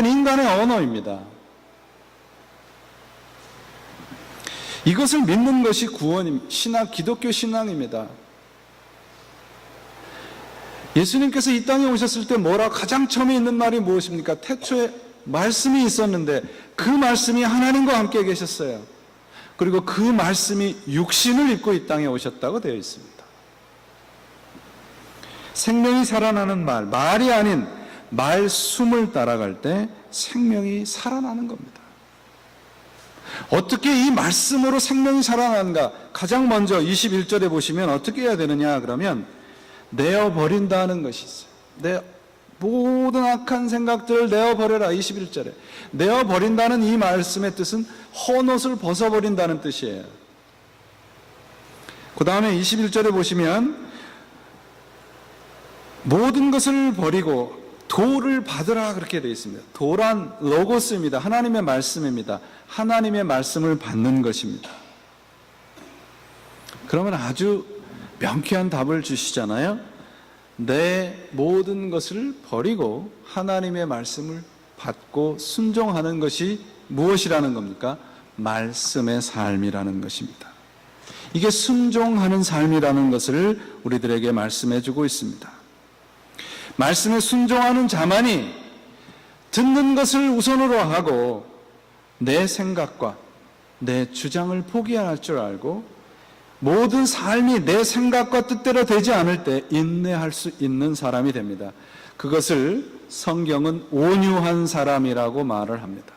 만든 인간의 언어입니다. 이것을 믿는 것이 기독교 신앙입니다. 예수님께서 이 땅에 오셨을 때 가장 처음에 있는 말이 무엇입니까? 태초에 말씀이 있었는데 그 말씀이 하나님과 함께 계셨어요. 그리고 그 말씀이 육신을 입고 이 땅에 오셨다고 되어 있습니다. 생명이 살아나는 말이 아닌 말씀을 따라갈 때 생명이 살아나는 겁니다. 어떻게 이 말씀으로 생명이 살아나는가? 가장 먼저 21절에 보시면 어떻게 해야 되느냐 그러면 내어버린다는 것이 있어요. 모든 악한 생각들을 내어버려라. 21절에 내어버린다는 이 말씀의 뜻은 헌옷을 벗어버린다는 뜻이에요. 그 다음에 21절에 보시면 모든 것을 버리고 도를 받으라 그렇게 되어 있습니다. 도란 로고스입니다. 하나님의 말씀입니다. 하나님의 말씀을 받는 것입니다. 그러면 아주 명쾌한 답을 주시잖아요. 내 모든 것을 버리고 하나님의 말씀을 받고 순종하는 것이 무엇이라는 겁니까? 말씀의 삶이라는 것입니다. 이게 순종하는 삶이라는 것을 우리들에게 말씀해 주고 있습니다. 말씀에 순종하는 자만이 듣는 것을 우선으로 하고 내 생각과 내 주장을 포기할 줄 알고 모든 삶이 내 생각과 뜻대로 되지 않을 때 인내할 수 있는 사람이 됩니다. 그것을 성경은 온유한 사람이라고 말을 합니다.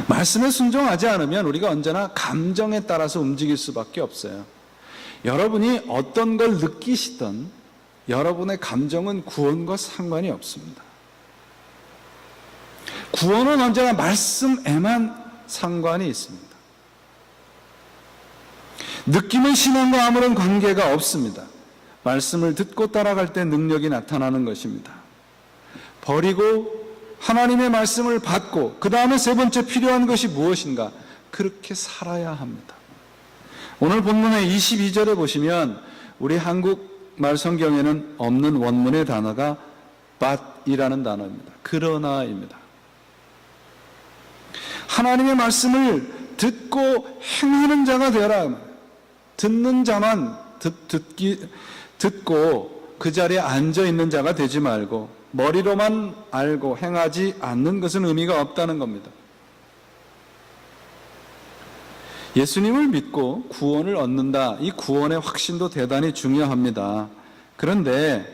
말씀에 순종하지 않으면 우리가 언제나 감정에 따라서 움직일 수밖에 없어요. 여러분이 어떤 걸 느끼시든 여러분의 감정은 구원과 상관이 없습니다. 구원은 언제나 말씀에만 상관이 있습니다. 느낌은 신앙과 아무런 관계가 없습니다. 말씀을 듣고 따라갈 때 능력이 나타나는 것입니다. 버리고 하나님의 말씀을 받고 그 다음에 세 번째 필요한 것이 무엇인가? 그렇게 살아야 합니다. 오늘 본문의 22절에 보시면 우리 한국말 성경에는 없는 원문의 단어가 but이라는 단어입니다. 그러나입니다. 하나님의 말씀을 듣고 행하는 자가 되어라. 듣는 자만 듣고 그 자리에 앉아 있는 자가 되지 말고 머리로만 알고 행하지 않는 것은 의미가 없다는 겁니다. 예수님을 믿고 구원을 얻는다. 이 구원의 확신도 대단히 중요합니다. 그런데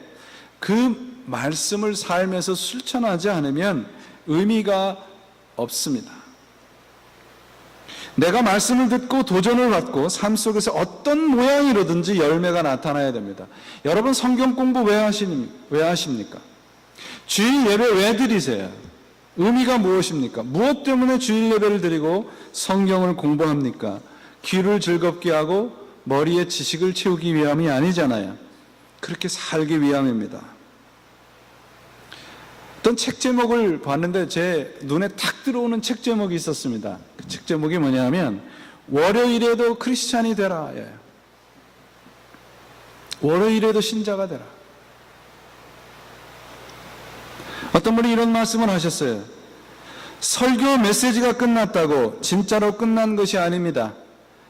그 말씀을 삶에서 실천하지 않으면 의미가 없습니다. 내가 말씀을 듣고 도전을 받고 삶 속에서 어떤 모양이로든지 열매가 나타나야 됩니다. 여러분 성경 공부 왜 하십니까? 주일 예배 왜 드리세요? 의미가 무엇입니까? 무엇 때문에 주일 예배를 드리고 성경을 공부합니까? 귀를 즐겁게 하고 머리에 지식을 채우기 위함이 아니잖아요. 그렇게 살기 위함입니다. 어떤 책 제목을 봤는데 제 눈에 탁 들어오는 책 제목이 있었습니다. 그 책 제목이 뭐냐면 월요일에도 크리스찬이 되라. 월요일에도 신자가 되라. 어떤 분이 이런 말씀을 하셨어요. 설교 메시지가 끝났다고 진짜로 끝난 것이 아닙니다.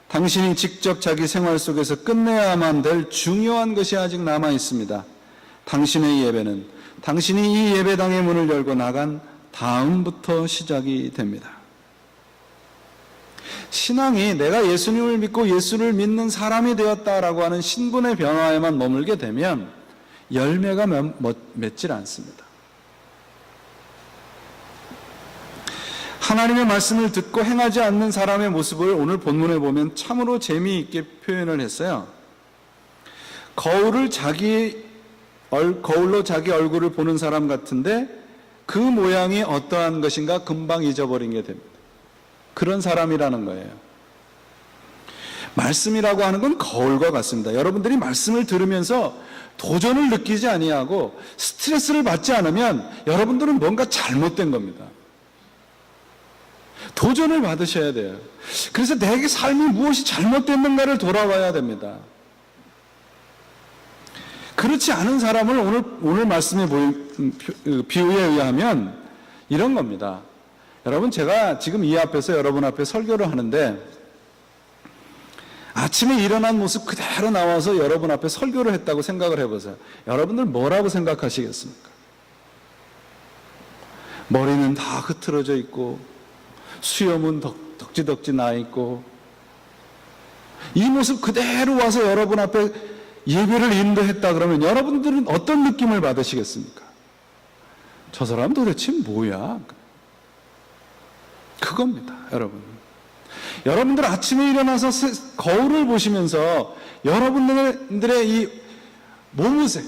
당신이 직접 자기 생활 속에서 끝내야만 될 중요한 것이 아직 남아 있습니다. 당신의 예배는 당신이 이 예배당의 문을 열고 나간 다음부터 시작이 됩니다. 신앙이 내가 예수님을 믿고 예수를 믿는 사람이 되었다라고 하는 신분의 변화에만 머물게 되면 열매가 맺질 않습니다. 하나님의 말씀을 듣고 행하지 않는 사람의 모습을 오늘 본문에 보면 참으로 재미있게 표현을 했어요. 거울로 자기 얼굴을 보는 사람 같은데 그 모양이 어떠한 것인가 금방 잊어버리게 됩니다. 그런 사람이라는 거예요. 말씀이라고 하는 건 거울과 같습니다. 여러분들이 말씀을 들으면서 도전을 느끼지 아니하고 스트레스를 받지 않으면 여러분들은 뭔가 잘못된 겁니다. 도전을 받으셔야 돼요. 그래서 내게 삶이 무엇이 잘못됐는가를 돌아봐야 됩니다. 그렇지 않은 사람을 오늘 말씀에 보인 비유에 의하면 이런 겁니다. 여러분, 제가 지금 이 앞에서 여러분 앞에 설교를 하는데 아침에 일어난 모습 그대로 나와서 여러분 앞에 설교를 했다고 생각을 해보세요. 여러분들 뭐라고 생각하시겠습니까? 머리는 다 흐트러져 있고 수염은 덕지덕지 나 있고 이 모습 그대로 와서 여러분 앞에 예배를 인도했다 그러면 여러분들은 어떤 느낌을 받으시겠습니까? 저 사람 도대체 뭐야? 그겁니다, 여러분. 여러분들 아침에 일어나서 거울을 보시면서 여러분들의 이 몸무새,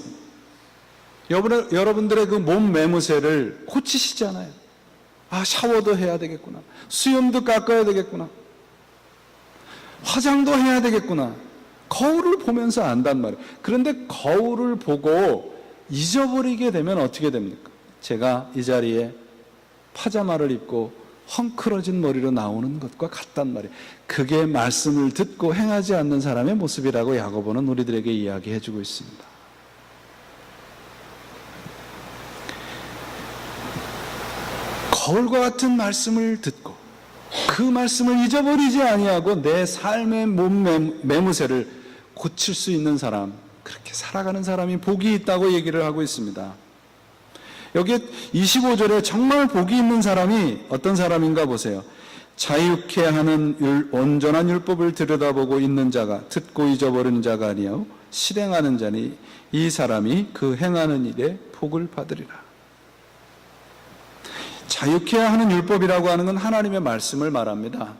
여러분들의 그 몸 매무새를 고치시잖아요. 아, 샤워도 해야 되겠구나. 수염도 깎아야 되겠구나. 화장도 해야 되겠구나. 거울을 보면서 안단 말이에요. 그런데 거울을 보고 잊어버리게 되면 어떻게 됩니까? 제가 이 자리에 파자마를 입고 헝클어진 머리로 나오는 것과 같단 말이에요. 그게 말씀을 듣고 행하지 않는 사람의 모습이라고 야고보는 우리들에게 이야기해주고 있습니다. 거울과 같은 말씀을 듣고 그 말씀을 잊어버리지 아니하고 내 삶의 몸 매무새를 고칠 수 있는 사람, 그렇게 살아가는 사람이 복이 있다고 얘기를 하고 있습니다. 여기 25절에 정말 복이 있는 사람이 어떤 사람인가 보세요. 자유케 하는 온전한 율법을 들여다보고 있는 자가, 듣고 잊어버리는 자가 아니요 실행하는 자니 이 사람이 그 행하는 일에 복을 받으리라. 자유케 하는 율법이라고 하는 건 하나님의 말씀을 말합니다.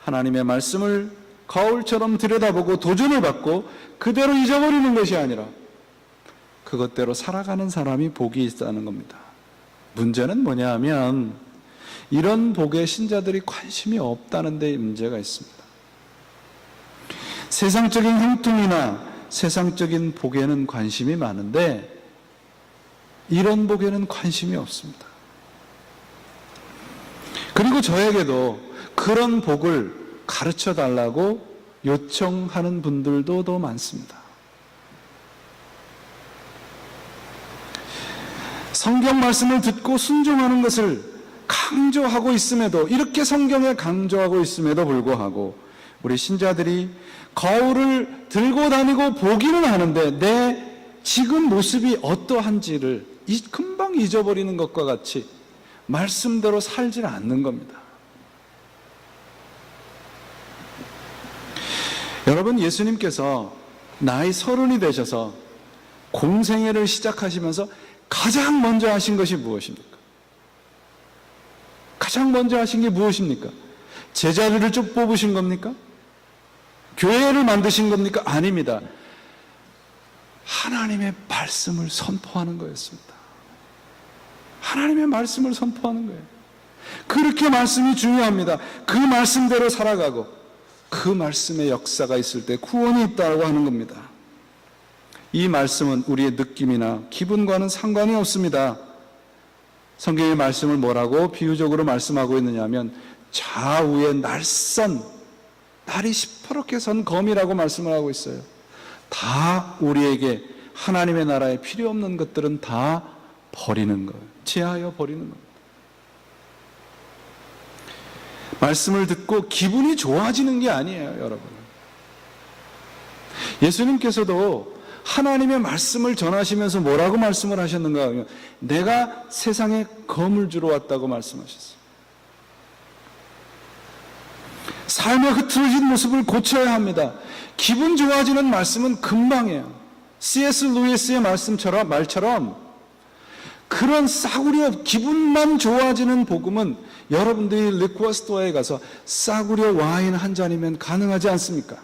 하나님의 말씀을 거울처럼 들여다보고 도전을 받고 그대로 잊어버리는 것이 아니라 그것대로 살아가는 사람이 복이 있다는 겁니다. 문제는 뭐냐 하면 이런 복에 신자들이 관심이 없다는 데 문제가 있습니다. 세상적인 형통이나 세상적인 복에는 관심이 많은데 이런 복에는 관심이 없습니다. 그리고 저에게도 그런 복을 가르쳐 달라고 요청하는 분들도 더 많습니다. 성경 말씀을 듣고 순종하는 것을 강조하고 있음에도, 이렇게 성경에 강조하고 있음에도 불구하고 우리 신자들이 거울을 들고 다니고 보기는 하는데 내 지금 모습이 어떠한지를 금방 잊어버리는 것과 같이 말씀대로 살질 않는 겁니다. 여러분, 예수님께서 나이 30이 되셔서 공생애를 시작하시면서 가장 먼저 하신 것이 무엇입니까? 가장 먼저 하신 게 무엇입니까? 제자들을 쭉 뽑으신 겁니까? 교회를 만드신 겁니까? 아닙니다. 하나님의 말씀을 선포하는 거였습니다. 하나님의 말씀을 선포하는 거예요. 그렇게 말씀이 중요합니다. 그 말씀대로 살아가고 그 말씀의 역사가 있을 때 구원이 있다고 하는 겁니다. 이 말씀은 우리의 느낌이나 기분과는 상관이 없습니다. 성경의 말씀을 뭐라고 비유적으로 말씀하고 있느냐 하면 좌우에 날이 시퍼렇게 선 검이라고 말씀을 하고 있어요. 다 우리에게 하나님의 나라에 필요 없는 것들은 다 버리는 거예요. 제하여 버리는 겁니다. 말씀을 듣고 기분이 좋아지는 게 아니에요, 여러분. 예수님께서도 하나님의 말씀을 전하시면서 뭐라고 말씀을 하셨는가 하면 내가 세상에 검을 주러 왔다고 말씀하셨어요. 삶의 흐트러진 모습을 고쳐야 합니다. 기분 좋아지는 말씀은 금방이에요. C.S. 루이스의 말처럼 그런 싸구려 기분만 좋아지는 복음은 여러분들이 리퀘어 스토어에 가서 싸구려 와인 한 잔이면 가능하지 않습니까?